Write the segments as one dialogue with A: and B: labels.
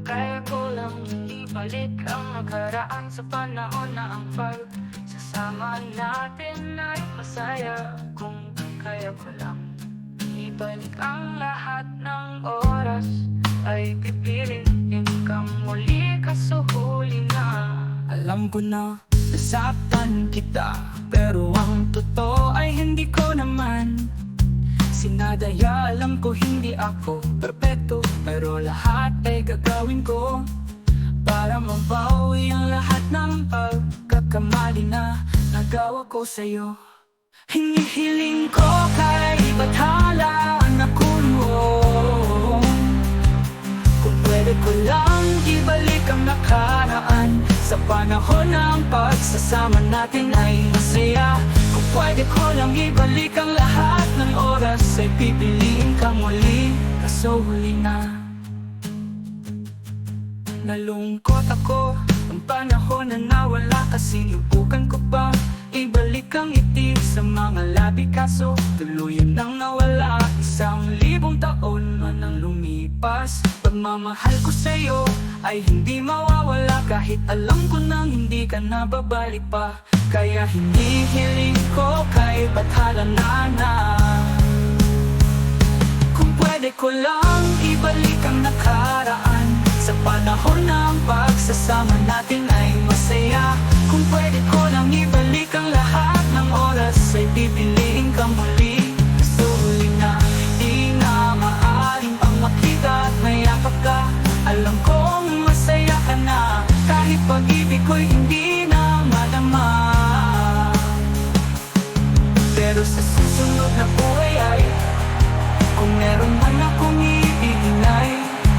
A: Kaya ko lang ibalik ang nakaraan sa panahon na ang pagsasama natin ay masaya. Kung kaya ko lang ibalik ang lahat ng oras, ay pipiliin kang muli, kaso huli na. Alam ko na nasaktan kita, pero ang totoo ay hindi ko naman sinadaya. Alam ko hindi ako perpekto, pero lahat ay gagawin ko para mabawi ang lahat ng pagkakamali na nagawa ko sa'yo. Hinihiling ko kay bathala na kulong, kung pwede ko lang ibalik ang nakaraan sa panahon ng pagsasama natin ay masaya. Kung pwede ko lang ibalik ang lahat ng oras, ay pipiliin ka muli, kaso huli na. Nalungkot ako ang panahon na nawala, kasi lubukan ko pa ibalik ang ngiti sa mga labi, kaso tuluyan nang nawala. 1,000 taon man ang lumipas, pagmamahal ko sa'yo ay hindi mawawala, kahit alam ko nang hindi ka na babalik pa. Kaya hinihiling ko kay bathala na kung pwede ko lang ibalik ang nakaraan sa panahon ng pagsasama natin ay masaya. Kung pwede ko lang ibalik ang lahat ng oras, ay pipiliin ka muli, kaso huli na. Di na maaaring pang makita at mayakap ka. Alam kong masaya ka na, kahit pag-ibig ko'y hindi na madama. Pero sa susunod na buhay ay, kung meron man akong iiingay,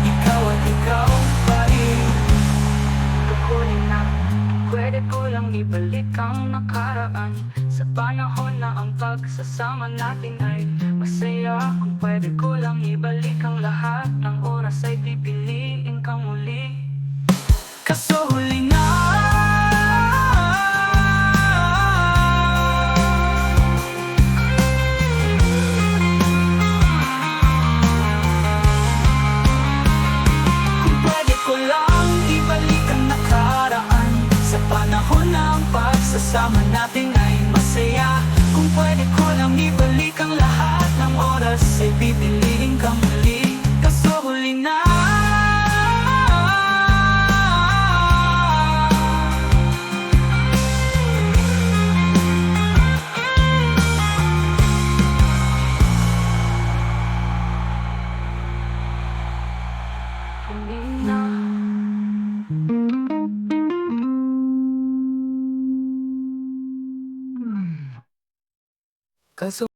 A: ikaw at ikaw pa rin. Kukunin na, pwede ko lang ibalik ang nakaraan sa panahon na ang pagsasama natin ay masaya. Kung pwede ko lang ibalik ang lahat ng oras, ay pipiliin kang muli, kaso huli na. Kung pwede ko lang ibalik ang nakaraan sa panahon ng pagsasama natin ay masaya. Kung pwede ko lang ibalik ang lahat ng oras, ay pipiliin kang muli, kaso huli na. Huli na. Kaso